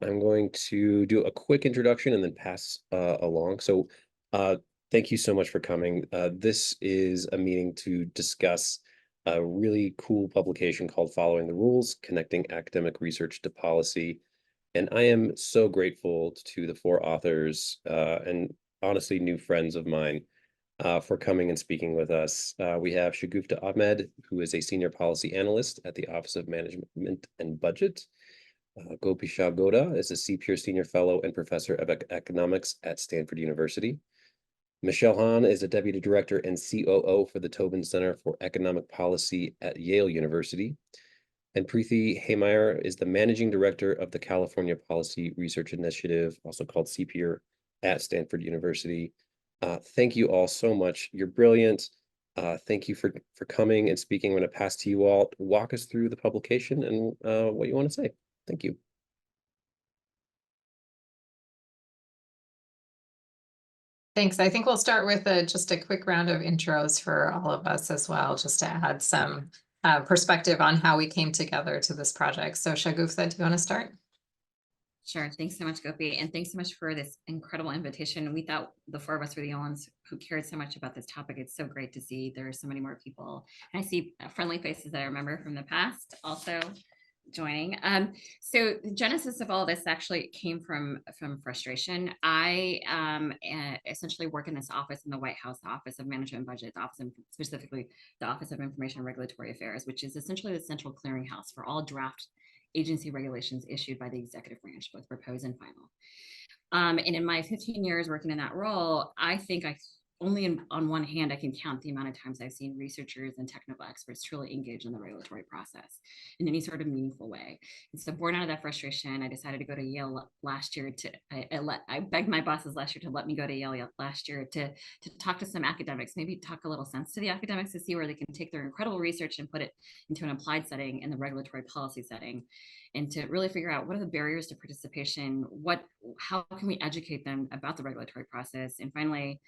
I'm going to do a quick introduction and then pass along. So thank you so much for coming. This is a meeting to discuss a really cool publication called Following the Rules, Connecting Academic Research to Policy. And I am so grateful to the four authors and honestly new friends of mine for coming and speaking with us. We have Shagufta Ahmed, who is a senior policy analyst at the Office of Management and Budget. Gopi Goda is a CPUR Senior Fellow and Professor of Economics at Stanford University. Michelle Hahn is a Deputy Director and COO for the Tobin Center for Economic Policy at Yale University. And Preeti Haymeyer is the Managing Director of the California Policy Research Initiative, also called CPUR, at Stanford University. Thank you all so much. You're brilliant. Thank you for coming and speaking. I'm going to pass to you all to walk us through the publication and what you want to say. Thank you. Thanks. I think we'll start with just a quick round of intros for all of us as well, just to add some perspective on how we came together to this project. So Shagufta, do you want to start? Sure. Thanks so much, Gopi. And thanks so much for this incredible invitation. We thought the four of us were the only ones who cared so much about this topic. It's so great to see there are so many more people. And I see friendly faces that I remember from the past also joining. So the genesis of all this actually came from frustration. I essentially work in this office in the White House, the Office of Management and Budget, the office of, specifically the Office of Information and Regulatory Affairs, which is essentially the central clearinghouse for all draft agency regulations issued by the executive branch, both proposed and final. And in my 15 years working in that role, I think on one hand, I can count the amount of times I've seen researchers and technical experts truly engage in the regulatory process in any sort of meaningful way. And so born out of that frustration, I decided to go to Yale last year I begged my bosses last year to let me go to Yale last year to talk to some academics, maybe talk a little sense to the academics to see where they can take their incredible research and put it into an applied setting in the regulatory policy setting, and to really figure out what are the barriers to participation, how can we educate them about the regulatory process, and finally,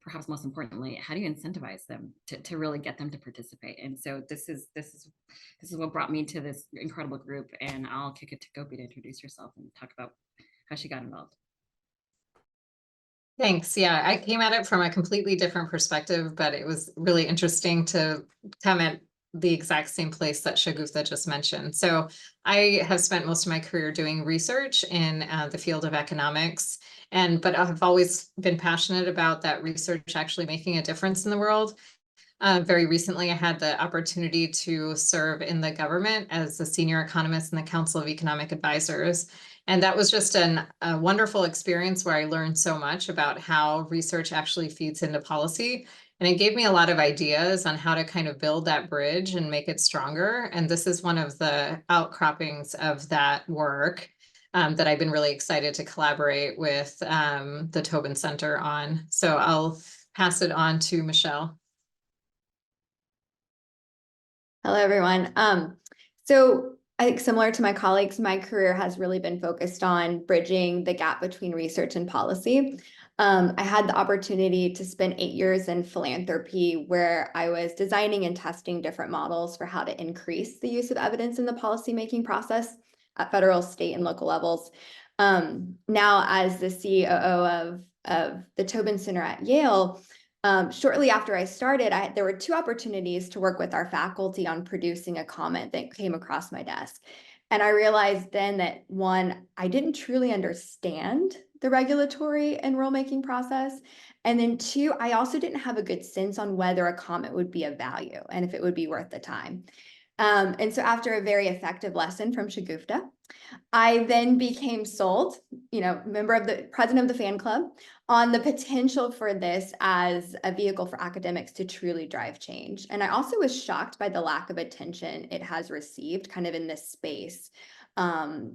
perhaps most importantly, how do you incentivize them to really get them to participate? And so this is what brought me to this incredible group. And I'll kick it to Gopi to introduce herself and talk about how she got involved. Thanks. Yeah, I came at it from a completely different perspective, but it was really interesting to come at the exact same place that Shagufta just mentioned. So I have spent most of my career doing research in the field of economics, but I've always been passionate about that research actually making a difference in the world. Very recently, I had the opportunity to serve in the government as a senior economist in the Council of Economic Advisors. And that was just a wonderful experience where I learned so much about how research actually feeds into policy. And it gave me a lot of ideas on how to kind of build that bridge and make it stronger. And this is one of the outcroppings of that work that I've been really excited to collaborate with the Tobin Center on. So I'll pass it on to Michelle. Hello, everyone. So I think similar to my colleagues, my career has really been focused on bridging the gap between research and policy. I had the opportunity to spend 8 years in philanthropy, where I was designing and testing different models for how to increase the use of evidence in the policymaking process at federal, state, and local levels. Now, as the COO of the Tobin Center at Yale, shortly after I started, there were 2 opportunities to work with our faculty on producing a comment that came across my desk. And I realized then that, one, I didn't truly understand the regulatory and rulemaking process. And then 2, I also didn't have a good sense on whether a comment would be of value and if it would be worth the time. And so after a very effective lesson from Shagufta, I then became sold, president of the fan club, on the potential for this as a vehicle for academics to truly drive change. And I also was shocked by the lack of attention it has received kind of in this space,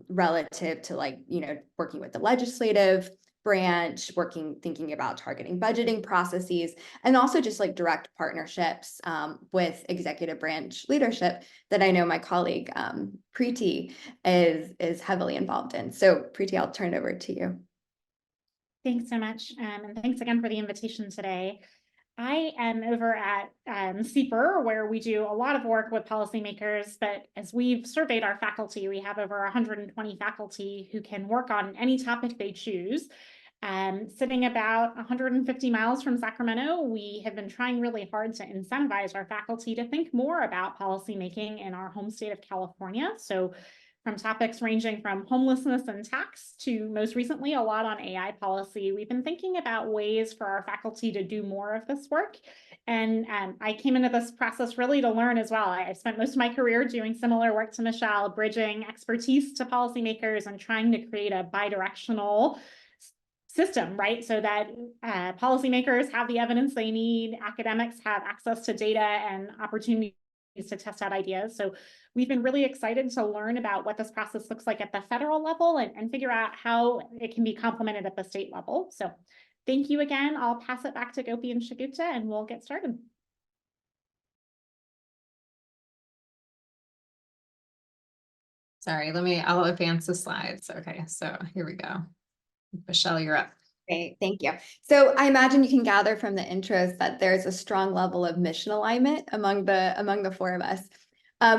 relative to working with the legislative branch, thinking about targeting budgeting processes, and also just direct partnerships with executive branch leadership that I know my colleague Preeti is heavily involved in. So Preeti, I'll turn it over to you. Thanks so much. And thanks again for the invitation today. I am over at CEPR, where we do a lot of work with policymakers, but as we've surveyed our faculty, we have over 120 faculty who can work on any topic they choose. Sitting about 150 miles from Sacramento, we have been trying really hard to incentivize our faculty to think more about policymaking in our home state of California. So from topics ranging from homelessness and tax to most recently a lot on AI policy, we've been thinking about ways for our faculty to do more of this work. And I came into this process really to learn as well. I spent most of my career doing similar work to Michelle, bridging expertise to policymakers and trying to create a bidirectional system, right? So that policymakers have the evidence they need, academics have access to data and opportunities to test out ideas. So we've been really excited to learn about what this process looks like at the federal level and figure out how it can be complemented at the state level. So thank you again. I'll pass it back to Gopi and Shagupta and we'll get started. Sorry, I'll advance the slides. Okay, so here we go. Michelle, you're up. Great, thank you. So I imagine you can gather from the intros that there's a strong level of mission alignment among the four of us.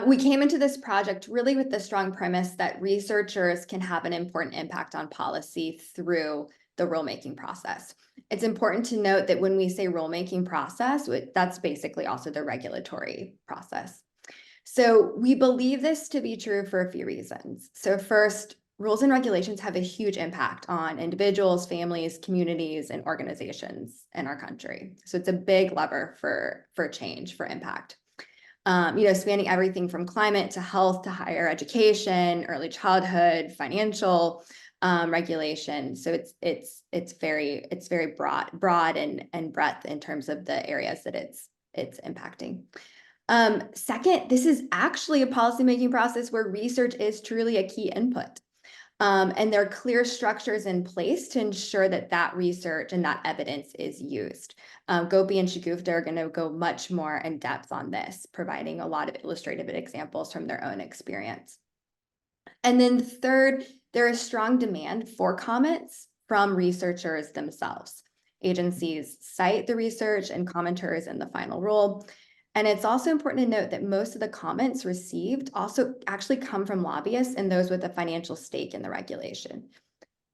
We came into this project really with the strong premise that researchers can have an important impact on policy through the rulemaking process. It's important to note that when we say rulemaking process, that's basically also the regulatory process. So we believe this to be true for a few reasons. So first, rules and regulations have a huge impact on individuals, families, communities, and organizations in our country. So it's a big lever for change, for impact. Spanning everything from climate to health to higher education, early childhood, financial regulation. So it's very broad and breadth in terms of the areas that it's impacting. Second, this is actually a policymaking process where research is truly a key input. And there are clear structures in place to ensure that research and that evidence is used. Gopi and Shagupta are going to go much more in depth on this, providing a lot of illustrative examples from their own experience. And then third, there is strong demand for comments from researchers themselves. Agencies cite the research and commenters in the final rule. And it's also important to note that most of the comments received also actually come from lobbyists and those with a financial stake in the regulation.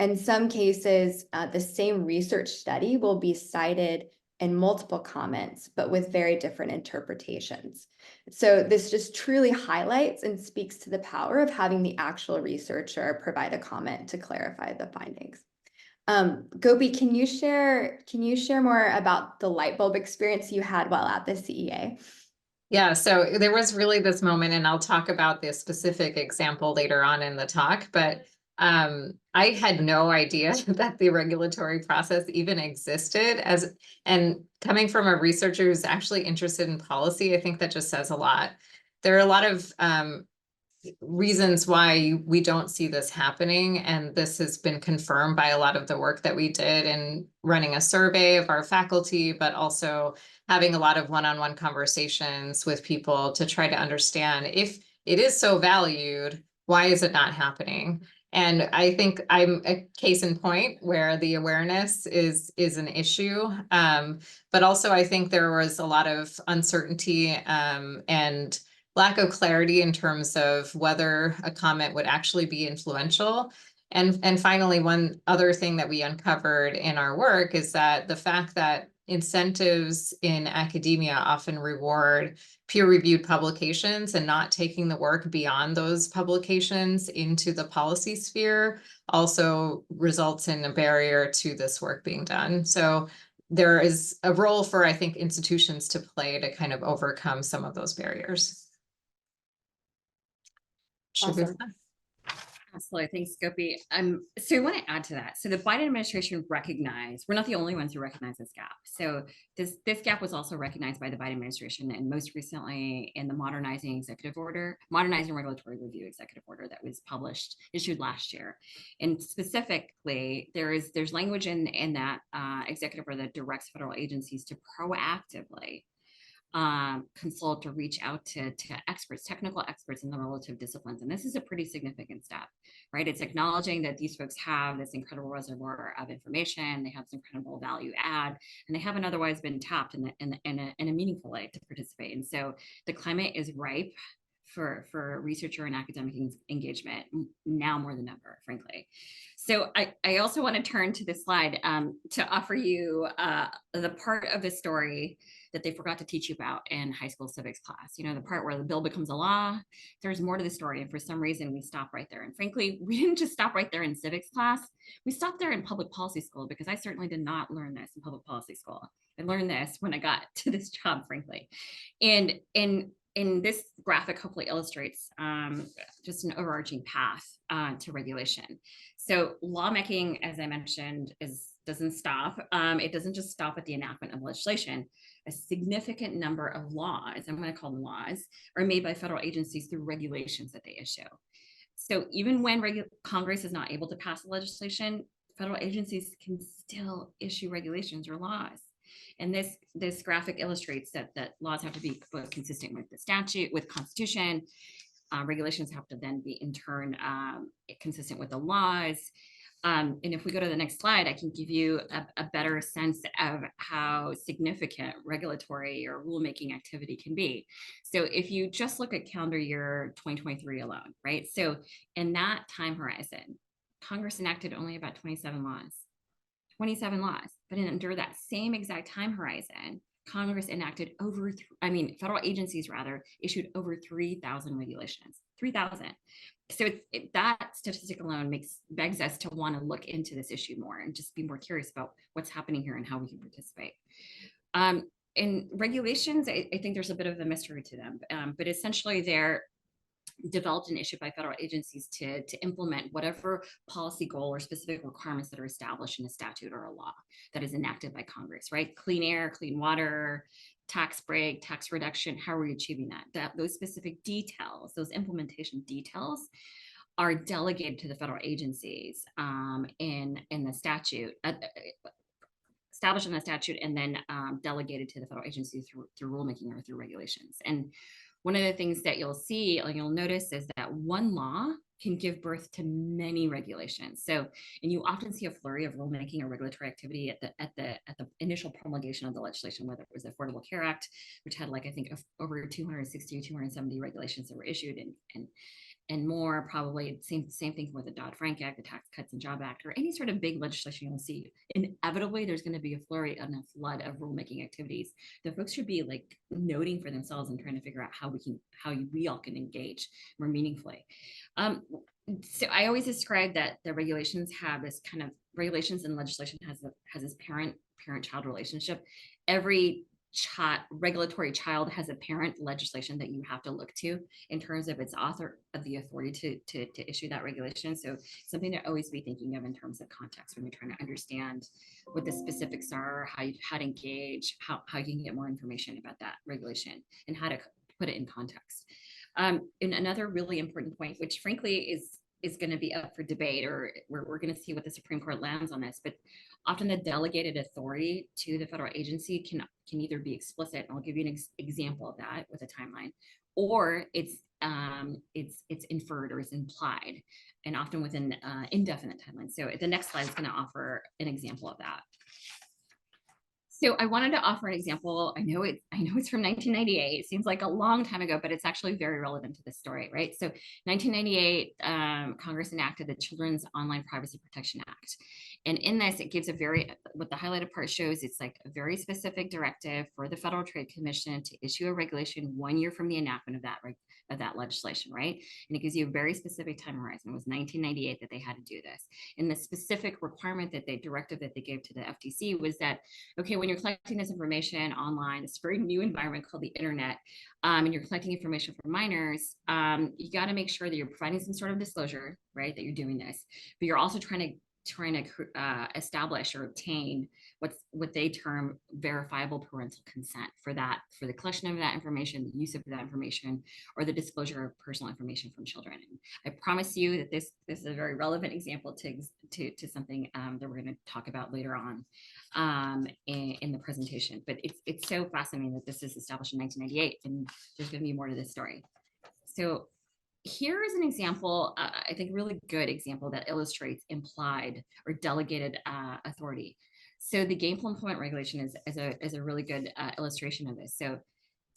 In some cases, the same research study will be cited in multiple comments, but with very different interpretations. So this just truly highlights and speaks to the power of having the actual researcher provide a comment to clarify the findings. Gopi, can you share more about the light bulb experience you had while at the CEA? Yeah, so there was really this moment, and I'll talk about this specific example later on in the talk, but I had no idea that the regulatory process even existed and coming from a researcher who's actually interested in policy, I think that just says a lot. There are a lot of reasons why we don't see this happening, and this has been confirmed by a lot of the work that we did in running a survey of our faculty, but also having a lot of one-on-one conversations with people to try to understand if it is so valued, why is it not happening? And I think I'm a case in point where the awareness is an issue, but also I think there was a lot of uncertainty and lack of clarity in terms of whether a comment would actually be influential. And finally, one other thing that we uncovered in our work is that the fact that incentives in academia often reward peer-reviewed publications and not taking the work beyond those publications into the policy sphere also results in a barrier to this work being done. So there is a role for, I think, institutions to play to kind of overcome some of those barriers. Awesome. Absolutely. Thanks, Gopi. So I want to add to that. So the Biden administration recognized, we're not the only ones who recognize this gap. So this gap was also recognized by the Biden administration, and most recently in the Modernizing Regulatory Review Executive Order that was issued last year. And specifically, there's language in that executive order that directs federal agencies to proactively consult or reach out to experts, technical experts in the relative disciplines. And this is a pretty significant step, right? It's acknowledging that these folks have this incredible reservoir of information, they have this incredible value add, and they haven't otherwise been tapped in a meaningful way to participate. And so the climate is ripe for researcher and academic engagement now more than ever, frankly. So I also want to turn to this slide to offer you the part of the story that they forgot to teach you about in high school civics class. You know, the part where the bill becomes a law. There's more to the story, and for some reason we stop right there. And frankly, we didn't just stop right there in civics class. We stopped there in public policy school, because I certainly did not learn this in public policy school. I learned this when I got to this job, frankly. And in this graphic hopefully illustrates just an overarching path to regulation. So lawmaking, as I mentioned, doesn't stop. It doesn't just stop at the enactment of legislation. A significant number of laws, I'm going to call them laws, are made by federal agencies through regulations that they issue. So even when Congress is not able to pass legislation, federal agencies can still issue regulations or laws. And this graphic illustrates that laws have to be consistent with the statute, with Constitution. Regulations have to then be in turn consistent with the laws. And if we go to the next slide, I can give you a better sense of how significant regulatory or rulemaking activity can be. So if you just look at calendar year 2023 alone, right? So in that time horizon, Congress enacted only about 27 laws. 27 laws, but under that same exact time horizon, Congress enacted federal agencies rather issued over 3,000 regulations, 3,000. So that statistic alone begs us to want to look into this issue more and just be more curious about what's happening here and how we can participate. In regulations, I think there's a bit of a mystery to them, but essentially they're developed and issued by federal agencies to implement whatever policy goal or specific requirements that are established in a statute or a law that is enacted by Congress, right? Clean air, clean water, tax break, tax reduction, how are we achieving that? Those specific details, those implementation details are delegated to the federal agencies in the statute, established in the statute, and then delegated to the federal agency through rulemaking or through regulations. And one of the things that you'll see, or you'll notice, is that one law can give birth to many regulations. So, and you often see a flurry of rulemaking or regulatory activity at the initial promulgation of the legislation, whether it was the Affordable Care Act, which had I think over 260 or 270 regulations that were issued, and more, probably same thing with the Dodd-Frank Act, the Tax Cuts and Jobs Act, or any sort of big legislation you'll see. Inevitably, there's going to be a flurry and a flood of rulemaking activities that folks should be noting for themselves and trying to figure out how we all can engage more meaningfully. So I always describe that the regulations have this kind of regulations and legislation has this parent-child relationship. Every regulatory child has a parent legislation that you have to look to in terms of its author of the authority to issue that regulation. So something to always be thinking of in terms of context when you're trying to understand what the specifics are, how to engage, how you can get more information about that regulation and how to put it in context. And another really important point, which frankly is going to be up for debate, or we're going to see what the Supreme Court lands on this, but often the delegated authority to the federal agency can either be explicit, and I'll give you an example of that with a timeline, or it's inferred or is implied, and often within indefinite timeline. So the next slide is going to offer an example of that. So I wanted to offer an example. I know it's from 1998. It seems like a long time ago, but it's actually very relevant to this story, right? So 1998, Congress enacted the Children's Online Privacy Protection Act. And in this, it gives what the highlighted part shows, it's a very specific directive for the Federal Trade Commission to issue a regulation 1 year from the enactment of that legislation, right? And it gives you a very specific time horizon. It was 1998 that they had to do this. And the specific requirement directive that they gave to the FTC was that, okay, when you're collecting this information online, this very new environment called the internet, and you're collecting information from minors, you got to make sure that you're providing some sort of disclosure, right, that you're doing this, but you're also trying trying to establish or obtain what they term verifiable parental consent for the collection of that information, the use of that information, or the disclosure of personal information from children. And I promise you that this is a very relevant example to something that we're going to talk about later on in the presentation. But it's so fascinating that this is established in 1998, and there's going to be more to this story. So here is an example, I think really good example that illustrates implied or delegated authority. So the Gainful Employment Regulation is a really good illustration of this. So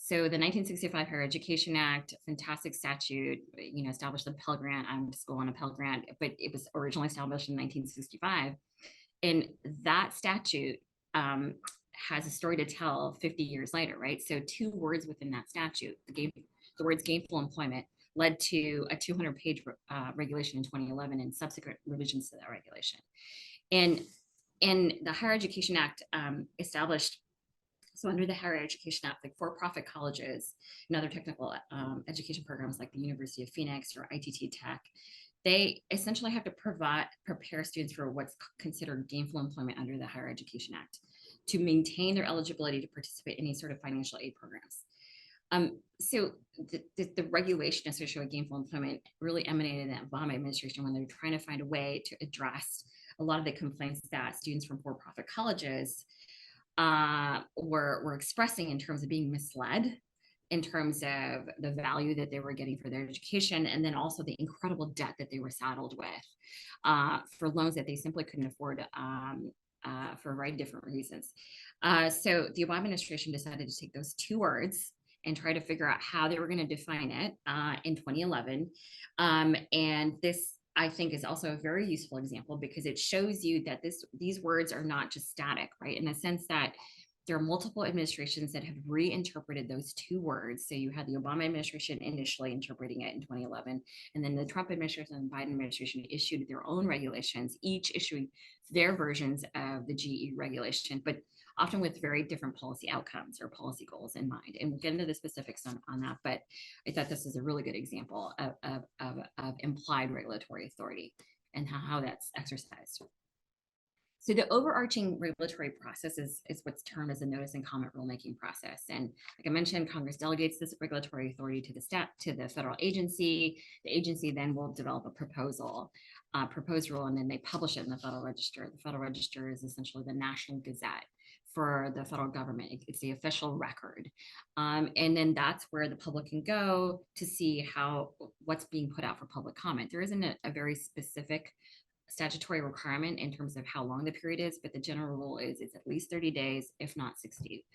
the 1965 Higher Education Act, fantastic statute, established the Pell Grant. I went to school on a Pell Grant, but it was originally established in 1965. And that statute has a story to tell 50 years later, right? So 2 words within that statute, the words gainful employment, led to a 200-page regulation in 2011 and subsequent revisions to that regulation. And the Higher Education Act established, so under the Higher Education Act, like for-profit colleges and other technical education programs like the University of Phoenix or ITT Tech, they essentially have to prepare students for what's considered gainful employment under the Higher Education Act to maintain their eligibility to participate in any sort of financial aid programs. So the regulation associated with gainful employment really emanated in the Obama administration when they were trying to find a way to address a lot of the complaints that students from for-profit colleges were expressing in terms of being misled in terms of the value that they were getting for their education, and then also the incredible debt that they were saddled with for loans that they simply couldn't afford for a variety of different reasons. So the Obama administration decided to take those 2 words and try to figure out how they were going to define it in 2011. And this, I think, is also a very useful example because it shows you that these words are not just static, right? In the sense that there are multiple administrations that have reinterpreted those 2 words. So you had the Obama administration initially interpreting it in 2011, and then the Trump administration and Biden administration issued their own regulations, each issuing their versions of the GE regulation, but often with very different policy outcomes or policy goals in mind. And we'll get into the specifics on that, but I thought this is a really good example of implied regulatory authority and how that's exercised. So the overarching regulatory process is what's termed as a notice and comment rulemaking process. And like I mentioned, Congress delegates this regulatory authority to the federal agency. The agency then will develop a proposed rule, and then they publish it in the Federal Register. The Federal Register is essentially the National Gazette for the federal government. It's the official record. And then that's where the public can go to see what's being put out for public comment. There isn't a very specific statutory requirement in terms of how long the period is, but the general rule is it's at least 30 days, if not 60.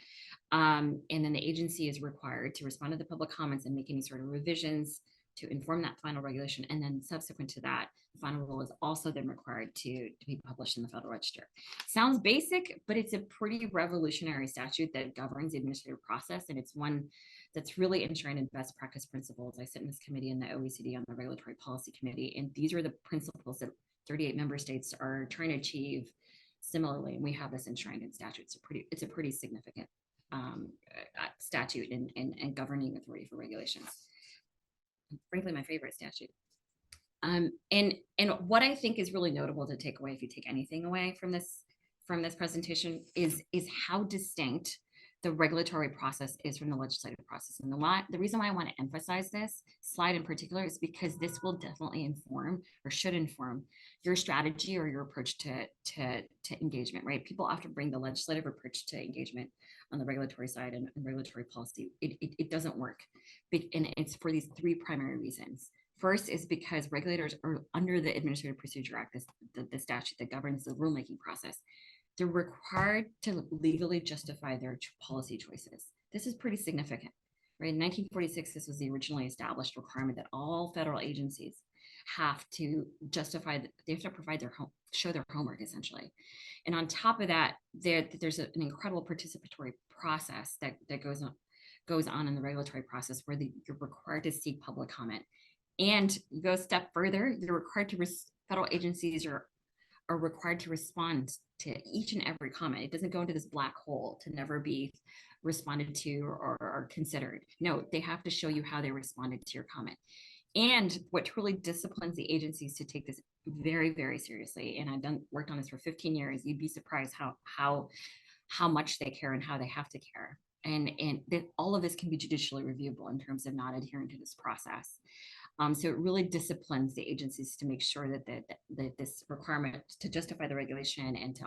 And then the agency is required to respond to the public comments and make any sort of revisions to inform that final regulation. And then subsequent to that, the final rule is also then required to be published in the Federal Register. Sounds basic, but it's a pretty revolutionary statute that governs the administrative process. And it's one that's really enshrined in best practice principles. I sit in this committee in the OECD on the Regulatory Policy Committee, and these are the principles that 38 member states are trying to achieve similarly. And we have this enshrined in statute. It's a pretty significant statute and governing authority for regulations. Frankly, my favorite statute. And what I think is really notable to take away, if you take anything away from this presentation, is how distinct the regulatory process is from the legislative process. And the reason why I want to emphasize this slide in particular is because this will definitely inform, or should inform, your strategy or your approach to engagement, right? People often bring the legislative approach to engagement on the regulatory side and regulatory policy. It doesn't work. And it's for these 3 primary reasons. First is because regulators are under the Administrative Procedure Act, the statute that governs the rulemaking process. They're required to legally justify their policy choices. This is pretty significant, right? In 1946, this was the originally established requirement that all federal agencies have to justify that they have to provide show their homework essentially. And on top of that, there's an incredible participatory process that goes on in the regulatory process where you're required to seek public comment. And you go a step further, you're required to federal agencies are required to respond to each and every comment. It doesn't go into this black hole to never be responded to or considered. No, they have to show you how they responded to your comment. And what truly disciplines the agencies to take this very, very seriously, and I've worked on this for 15 years, you'd be surprised how much they care and how they have to care. And that all of this can be judicially reviewable in terms of not adhering to this process. So it really disciplines the agencies to make sure that this requirement to justify the regulation and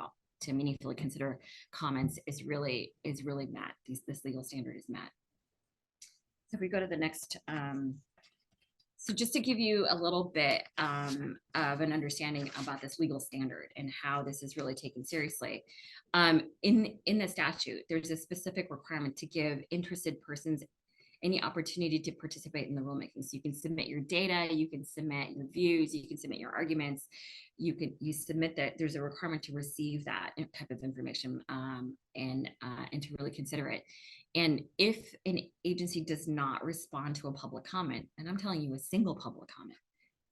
to meaningfully consider comments is really met. This legal standard is met. So if we go to the next, so just to give you a little bit of an understanding about this legal standard and how this is really taken seriously. In the statute, there's a specific requirement to give interested persons any opportunity to participate in the rulemaking. So you can submit your data, you can submit your views, you can submit your arguments, you submit that. There's a requirement to receive that type of information and to really consider it. And if an agency does not respond to a public comment, and I'm telling you a single public comment,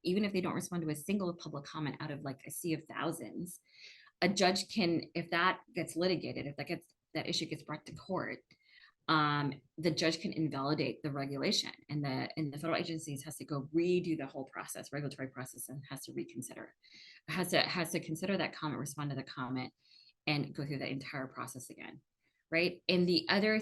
even if they don't respond to a single public comment out of like a sea of thousands, a judge can, if that gets litigated, if that issue gets brought to court, the judge can invalidate the regulation, and the federal agencies has to go redo the whole process, regulatory process, and has to reconsider, has to consider that comment, respond to the comment, and go through the entire process again, right? And the other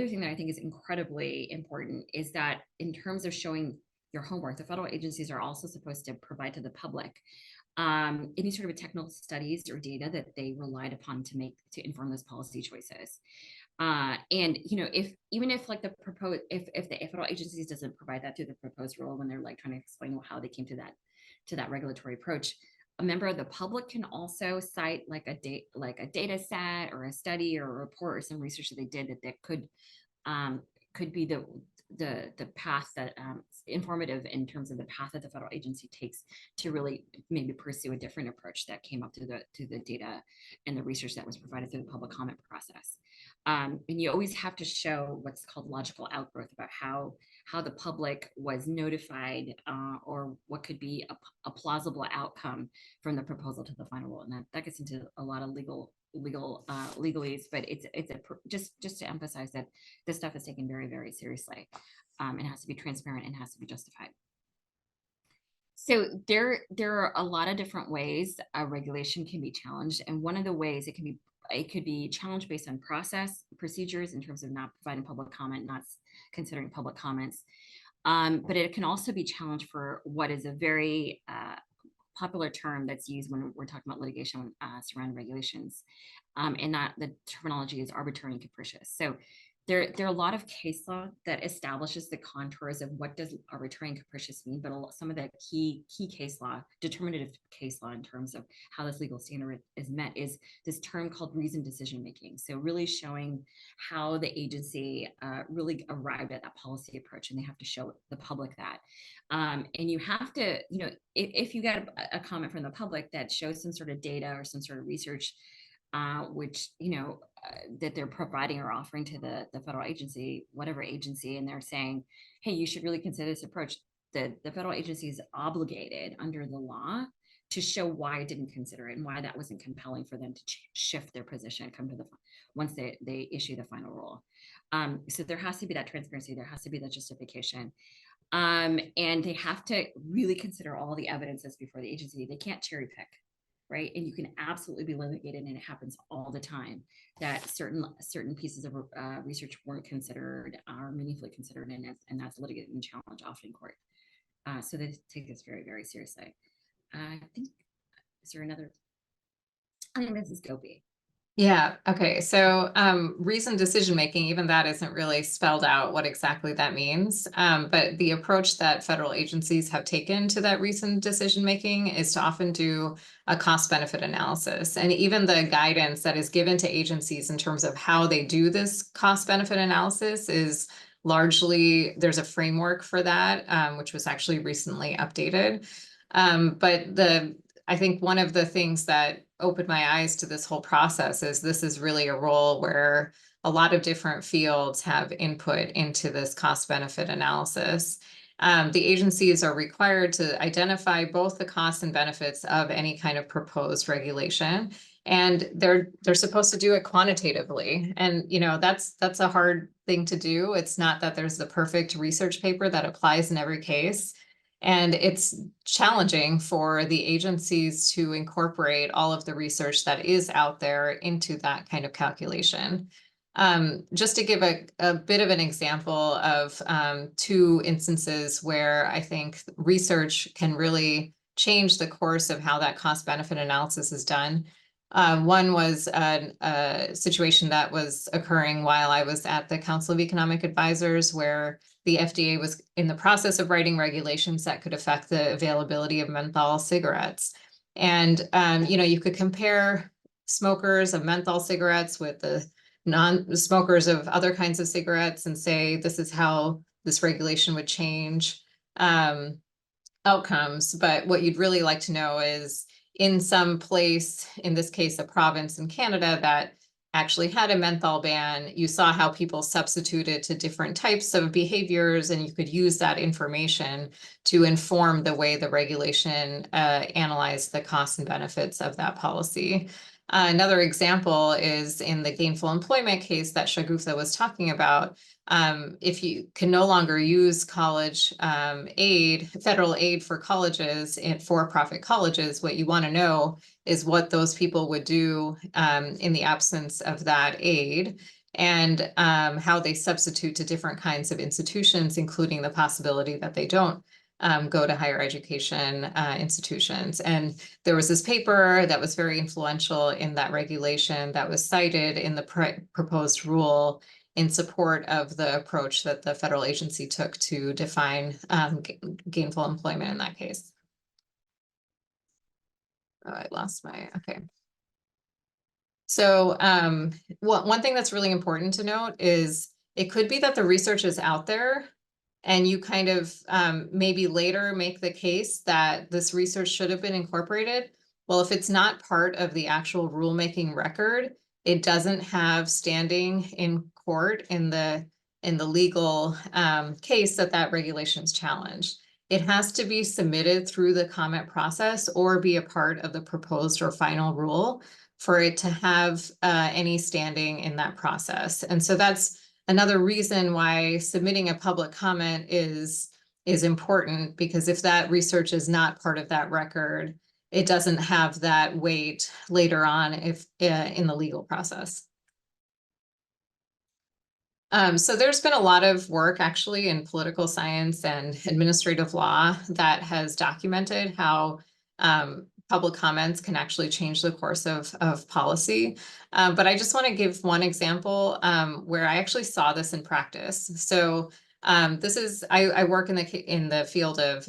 thing that I think is incredibly important is that in terms of showing your homework, the federal agencies are also supposed to provide to the public any sort of technical studies or data that they relied upon to inform those policy choices. And if the federal agencies doesn't provide that through the proposed rule, when they're like trying to explain how they came to that regulatory approach, a member of the public can also cite like a data set or a study or a report or some research that they did that could be the path that informative in terms of the path that the federal agency takes to really maybe pursue a different approach that came up through the data and the research that was provided through the public comment process. And you always have to show what's called logical outgrowth about how the public was notified or what could be a plausible outcome from the proposal to the final rule. And that gets into a lot of legalese, but it's just to emphasize that this stuff is taken very, very seriously. It has to be transparent and has to be justified. So there are a lot of different ways a regulation can be challenged, and one of the ways it could be challenged based on procedures in terms of not providing public comment, not considering public comments. But it can also be challenged for what is a very popular term that's used when we're talking about litigation surrounding regulations. And that the terminology is arbitrary and capricious. So there are a lot of case law that establishes the contours of what does arbitrary and capricious mean, but some of the key case law, determinative case law in terms of how this legal standard is met is this term called reasoned decision making. So really showing how the agency really arrived at that policy approach, and they have to show the public that. And you have to, if you get a comment from the public that shows some sort of data or some sort of research which that they're providing or offering to the federal agency, whatever agency, and they're saying, hey, you should really consider this approach, the federal agency is obligated under the law to show why it didn't consider it and why that wasn't compelling for them to shift their position once they issue the final rule. So there has to be that transparency, there has to be that justification. And they have to really consider all the evidence that's before the agency. They can't cherry pick. Right. And you can absolutely be litigated, and it happens all the time that certain pieces of research weren't considered or meaningfully considered, and that's litigated and challenged often in court. So they take this very, very seriously. I think, is there another? I think this is Gopi. Yeah. Okay. So reasoned decision making, even that isn't really spelled out what exactly that means. But the approach that federal agencies have taken to that reasoned decision making is to often do a cost benefit analysis. And even the guidance that is given to agencies in terms of how they do this cost benefit analysis is largely, there's a framework for that, which was actually recently updated. But I think one of the things that opened my eyes to this whole process is this is really a role where a lot of different fields have input into this cost benefit analysis. The agencies are required to identify both the costs and benefits of any kind of proposed regulation, and they're supposed to do it quantitatively. And that's a hard thing to do. It's not that there's the perfect research paper that applies in every case. And it's challenging for the agencies to incorporate all of the research that is out there into that kind of calculation. Just to give a bit of an example of two instances where I think research can really change the course of how that cost benefit analysis is done. One was a situation that was occurring while I was at the Council of Economic Advisors, where the FDA was in the process of writing regulations that could affect the availability of menthol cigarettes. And, you could compare smokers of menthol cigarettes with the non-smokers of other kinds of cigarettes and say, this is how this regulation would change outcomes. But what you'd really like to know is in some place, in this case, a province in Canada that actually had a menthol ban, you saw how people substituted to different types of behaviors, and you could use that information to inform the way the regulation analyzed the costs and benefits of that policy. Another example is in the gainful employment case that Shagufta was talking about. If you can no longer use college aid, federal aid for colleges and for-profit colleges, what you want to know is what those people would do in the absence of that aid, and how they substitute to different kinds of institutions, including the possibility that they don't go to higher education institutions. And there was this paper that was very influential in that regulation that was cited in the proposed rule in support of the approach that the federal agency took to define gainful employment in that case. Oh, I lost my, okay. So one thing that's really important to note is it could be that the research is out there and you kind of maybe later make the case that this research should have been incorporated. Well, if it's not part of the actual rulemaking record, it doesn't have standing in court in the legal case that regulation is challenged. It has to be submitted through the comment process or be a part of the proposed or final rule for it to have any standing in that process. And so that's another reason why submitting a public comment is important, because if that research is not part of that record, it doesn't have that weight later on if in the legal process. So there's been a lot of work actually in political science and administrative law that has documented how public comments can actually change the course of policy. But I just want to give one example where I actually saw this in practice. So this is, I work in the field of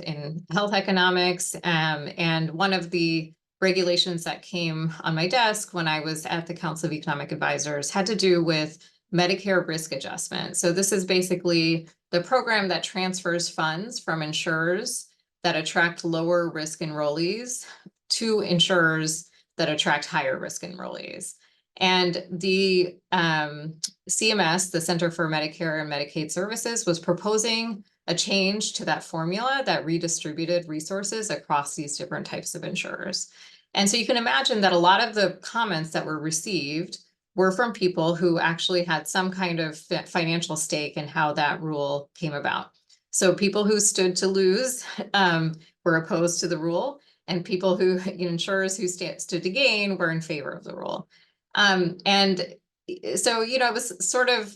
health economics, and one of the regulations that came on my desk when I was at the Council of Economic Advisors had to do with Medicare risk adjustment. So this is basically the program that transfers funds from insurers that attract lower risk enrollees to insurers that attract higher risk enrollees. And the CMS, the Center for Medicare and Medicaid Services, was proposing a change to that formula that redistributed resources across these different types of insurers. And so you can imagine that a lot of the comments that were received were from people who actually had some kind of financial stake in how that rule came about. So people who stood to lose were opposed to the rule, and people who, insurers who stood to gain were in favor of the rule. And so, it was sort of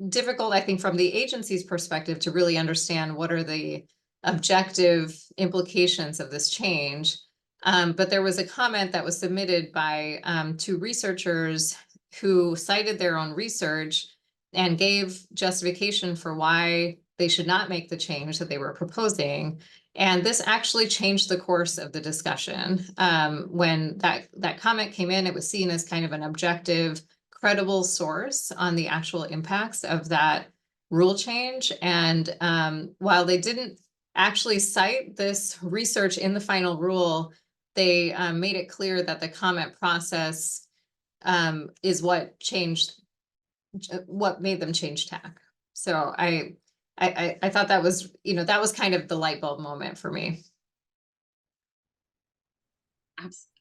difficult, I think, from the agency's perspective to really understand what are the objective implications of this change. But there was a comment that was submitted by two researchers who cited their own research and gave justification for why they should not make the change that they were proposing. And this actually changed the course of the discussion. When that comment came in, it was seen as kind of an objective, credible source on the actual impacts of that rule change. And while they didn't actually cite this research in the final rule, they made it clear that the comment process is what made them change tack. So I thought that was, that was kind of the light bulb moment for me.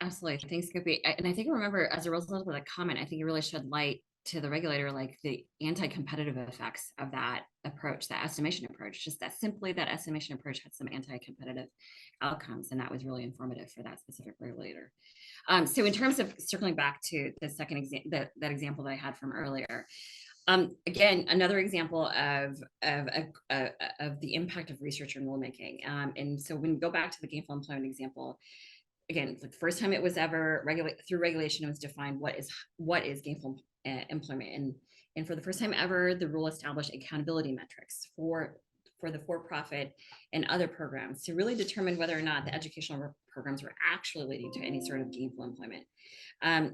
Absolutely. Thanks, Gopi. And I think I remember as a result of that comment, I think it really shed light to the regulator, like the anti-competitive effects of that approach, that estimation approach, just that simply that estimation approach had some anti-competitive outcomes. And that was really informative for that specific regulator. So in terms of circling back to the second example, that example that I had from earlier, again, another example of the impact of research and rulemaking. And so when we go back to the gainful employment example, again, the first time it was ever through regulation, it was defined what is gainful employment, and for the first time ever, the rule established accountability metrics for the for-profit and other programs to really determine whether or not the educational programs were actually leading to any sort of gainful employment.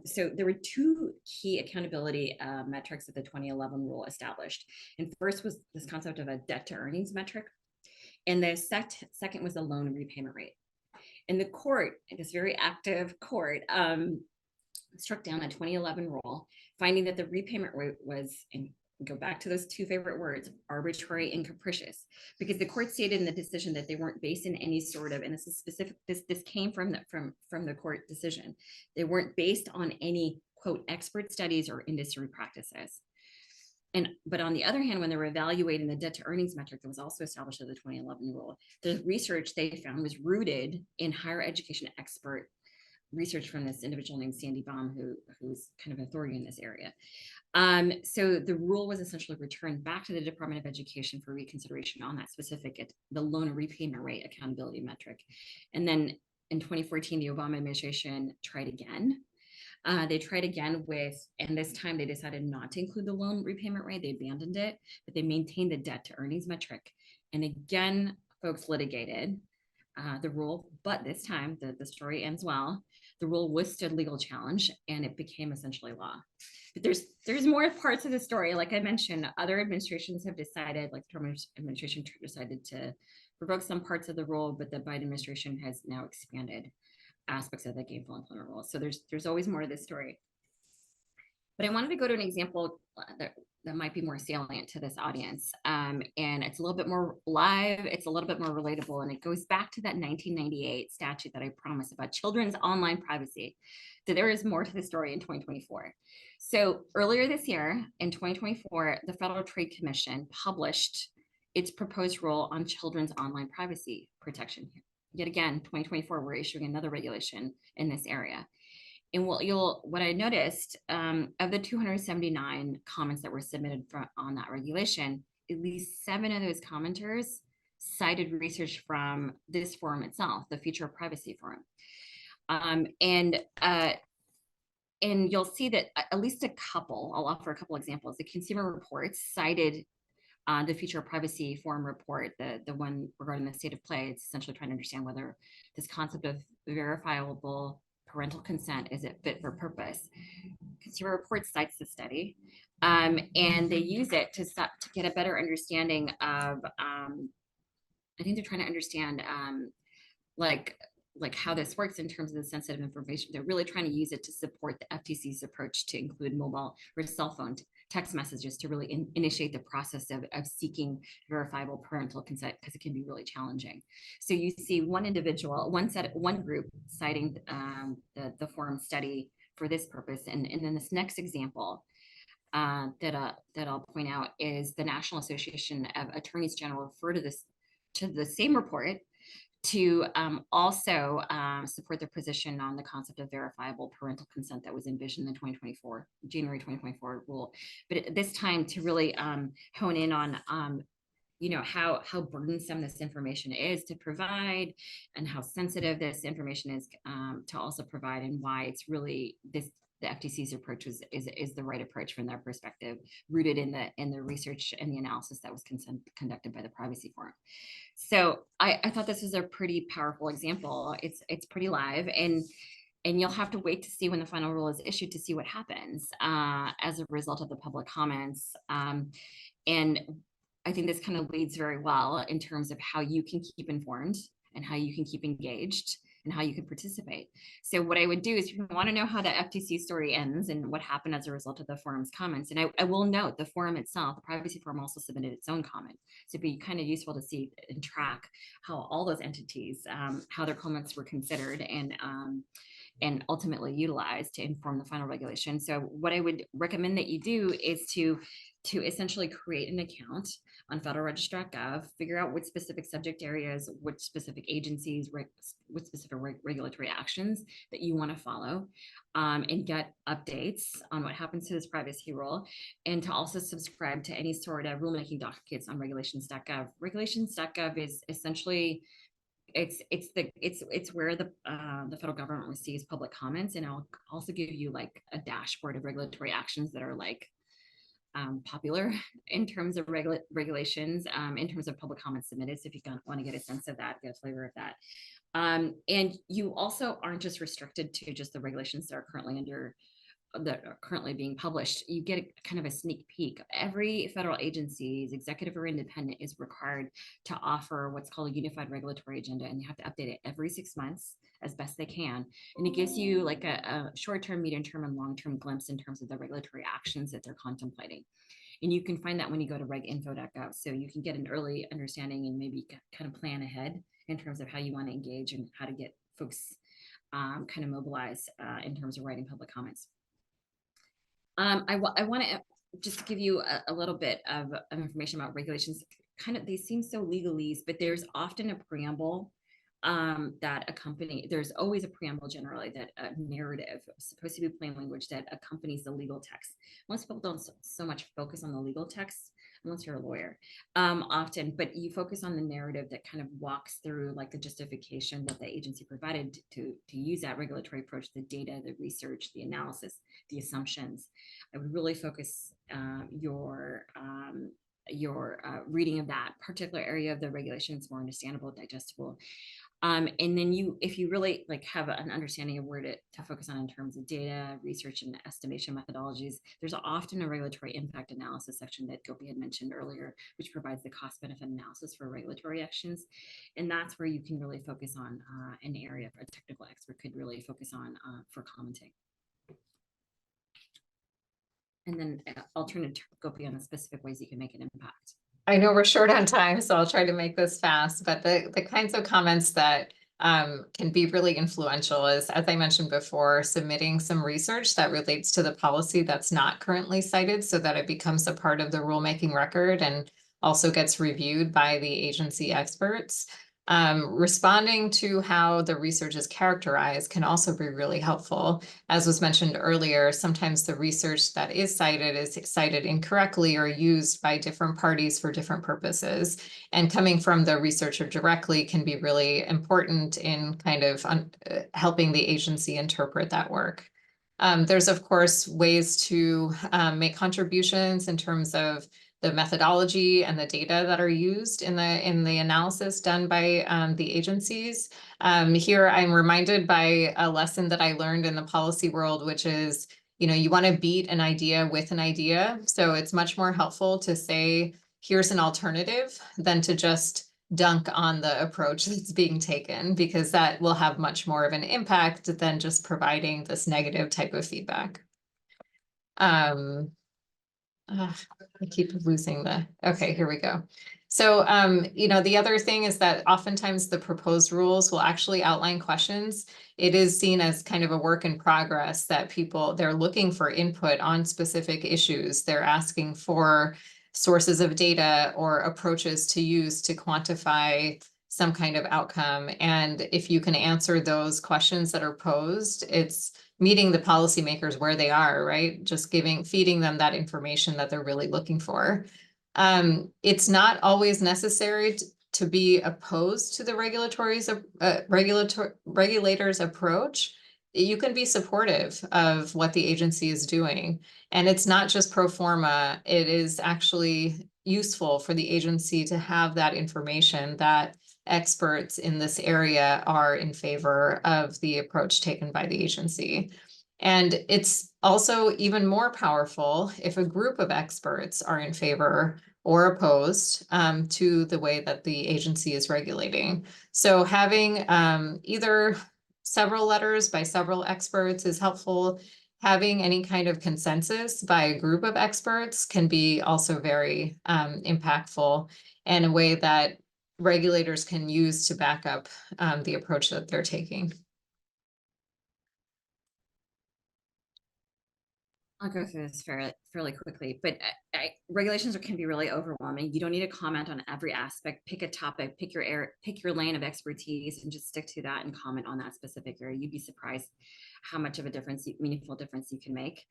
So there were two key accountability metrics that the 2011 rule established. And first was this concept of a debt to earnings metric. And the second was the loan repayment rate. And the court, this very active court, struck down a 2011 rule, finding that the repayment rate was, and go back to those two favorite words, arbitrary and capricious, because the court stated in the decision that they weren't based in any sort of, and this is specific, this came from the court decision, they weren't based on any, quote, expert studies or industry practices. But on the other hand, when they were evaluating the debt to earnings metric that was also established in the 2011 rule, the research they found was rooted in higher education expert research from this individual named Sandy Baum, who's kind of authority in this area. So the rule was essentially returned back to the Department of Education for reconsideration on that specific, the loan repayment rate accountability metric. And then in 2014, the Obama administration tried again. They tried again and this time they decided not to include the loan repayment rate. They abandoned it, but they maintained the debt to earnings metric. And again, folks litigated the rule, but this time the story ends well. The rule withstood legal challenge and it became essentially law. But there's more parts of the story. Like I mentioned, other administrations have decided, like the Trump administration decided to revoke some parts of the rule, but the Biden administration has now expanded aspects of the gainful employment rule. So there's always more to this story. But I wanted to go to an example that might be more salient to this audience. And it's a little bit more live, it's a little bit more relatable, and it goes back to that 1998 statute that I promised about children's online privacy. So there is more to the story in 2024. So earlier this year, in 2024, the Federal Trade Commission published its proposed rule on children's online privacy protection. Yet again, 2024, we're issuing another regulation in this area. And what I noticed, of the 279 comments that were submitted on that regulation, at least 7 of those commenters cited research from this forum itself, the Future of Privacy Forum. And you'll see that at least a couple, I'll offer a couple examples. The Consumer Reports cited the Future of Privacy Forum report, the one regarding the state of play. It's essentially trying to understand whether this concept of verifiable parental consent is it fit for purpose. Consumer Reports cites the study, and they use it to get a better understanding of. I think they're trying to understand, like how this works in terms of the sensitive information. They're really trying to use it to support the FTC's approach to include mobile or cell phone text messages to really initiate the process of seeking verifiable parental consent, because it can be really challenging. So you see one individual, one group citing the forum study for this purpose. And then this next example that I'll point out is the National Association of Attorneys General refer to the same report to also support their position on the concept of verifiable parental consent that was envisioned in the January 2024 rule. But at this time, to really hone in on how burdensome this information is to provide, and how sensitive this information is to also provide, and why it's really the FTC's approach is the right approach from their perspective, rooted in the research and the analysis that was conducted by the Privacy Forum. So I thought this was a pretty powerful example. It's pretty live, and you'll have to wait to see when the final rule is issued to see what happens as a result of the public comments. And I think this kind of leads very well in terms of how you can keep informed and how you can keep engaged and how you can participate. So what I would do is, if you want to know how the FTC story ends and what happened as a result of the forum's comments, and I will note the forum itself, the Privacy Forum, also submitted its own comment. So it'd be kind of useful to see and track how all those entities, how their comments were considered, and and ultimately utilize to inform the final regulation. So what I would recommend that you do is to essentially create an account on federalregister.gov, figure out what specific subject areas, what specific agencies, what specific regulatory actions that you want to follow, and get updates on what happens to this privacy rule, and to also subscribe to any sort of rulemaking dockets on regulations.gov. Regulations.gov is essentially it's where the federal government receives public comments, and I'll also give you like a dashboard of regulatory actions that are like popular in terms of regulations, in terms of public comments submitted. So if you want to get a sense of that, get a flavor of that. And you also aren't just restricted to just the regulations that are currently being published. You get kind of a sneak peek. Every federal agency's executive or independent is required to offer what's called a unified regulatory agenda, and they have to update it every 6 months as best they can. And it gives you like a short-term, medium-term, and long-term glimpse in terms of the regulatory actions that they're contemplating. And you can find that when you go to reginfo.gov. So you can get an early understanding and maybe kind of plan ahead in terms of how you want to engage and how to get folks kind of mobilized in terms of writing public comments. I want to just give you a little bit of information about regulations. Kind of, they seem so legalese, but there's often a preamble that accompany. There's always a preamble, generally, that a narrative, supposed to be plain language, that accompanies the legal text. Most people don't so much focus on the legal text unless you're a lawyer, often, but you focus on the narrative that kind of walks through like the justification that the agency provided to use that regulatory approach, the data, the research, the analysis, the assumptions. I would really focus your reading of that particular area of the regulations more understandable, digestible. And then if you really like have an understanding of where to focus on in terms of data, research, and estimation methodologies, there's often a regulatory impact analysis section that Gopi had mentioned earlier, which provides the cost benefit analysis for regulatory actions. And that's where you can really focus on an area a technical expert could really focus on for commenting. And then I'll turn it to Gopi on the specific ways you can make an impact. I know we're short on time, so I'll try to make this fast, but the kinds of comments that can be really influential is, as I mentioned before, submitting some research that relates to the policy that's not currently cited so that it becomes a part of the rulemaking record and also gets reviewed by the agency experts. Responding to how the research is characterized can also be really helpful. As was mentioned earlier, sometimes the research that is cited incorrectly or used by different parties for different purposes. And coming from the researcher directly can be really important in kind of helping the agency interpret that work. There's, of course, ways to make contributions in terms of the methodology and the data that are used in the analysis done by the agencies. Here I'm reminded by a lesson that I learned in the policy world, which is, you want to beat an idea with an idea. So it's much more helpful to say, here's an alternative than to just dunk on the approach that's being taken, because that will have much more of an impact than just providing this negative type of feedback. I keep losing okay, here we go. So, the other thing is that oftentimes the proposed rules will actually outline questions. It is seen as kind of a work in progress that they're looking for input on specific issues. They're asking for sources of data or approaches to use to quantify some kind of outcome. And if you can answer those questions that are posed, it's meeting the policymakers where they are, right? Just feeding them that information that they're really looking for. It's not always necessary to be opposed to the regulators' approach. You can be supportive of what the agency is doing. And it's not just pro forma, it is actually useful for the agency to have that information that experts in this area are in favor of the approach taken by the agency. And it's also even more powerful if a group of experts are in favor or opposed to the way that the agency is regulating. So having either several letters by several experts is helpful. Having any kind of consensus by a group of experts can be also very impactful in a way that regulators can use to back up the approach that they're taking. I'll go through this fairly quickly, but regulations can be really overwhelming. You don't need to comment on every aspect. Pick a topic, pick your lane of expertise, and just stick to that and comment on that specific area. You'd be surprised how much of a meaningful difference you can make.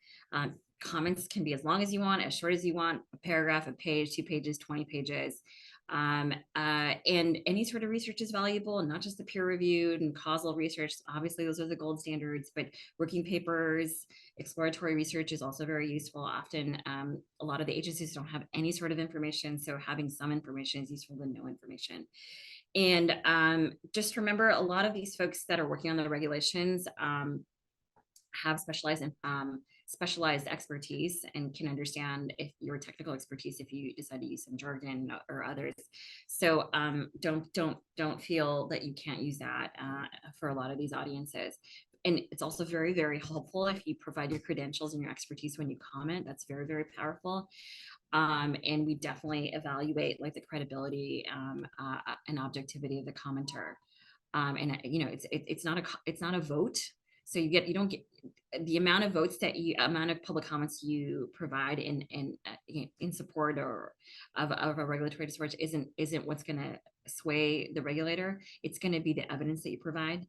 Comments can be as long as you want, as short as you want, a paragraph, a page, 2 pages, 20 pages. And any sort of research is valuable, and not just the peer-reviewed and causal research. Obviously, those are the gold standards, but working papers, exploratory research is also very useful. Often, a lot of the agencies don't have any sort of information, so having some information is useful than no information. And just remember, a lot of these folks that are working on the regulations have specialized expertise and can understand if your technical expertise if you decide to use some jargon or others. So don't feel that you can't use that for a lot of these audiences. And it's also very, very helpful if you provide your credentials and your expertise when you comment. That's very, very powerful. And we definitely evaluate like the credibility and objectivity of the commenter. And you know, it's not a vote. So you don't get the amount of public comments you provide in support or of a regulatory discharge isn't what's going to sway the regulator. It's going to be the evidence that you provide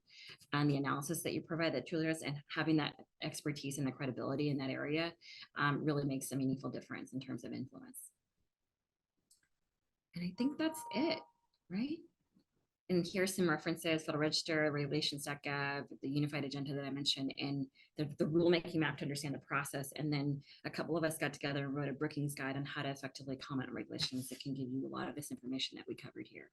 and the analysis that you provide that truly is, and having that expertise and the credibility in that area really makes a meaningful difference in terms of influence. And I think that's it, right? And here's some references: Federal Register, regulations.gov, the unified agenda that I mentioned, and the rulemaking map to understand the process. And then a couple of us got together and wrote a Brookings guide on how to effectively comment on regulations that can give you a lot of this information that we covered here.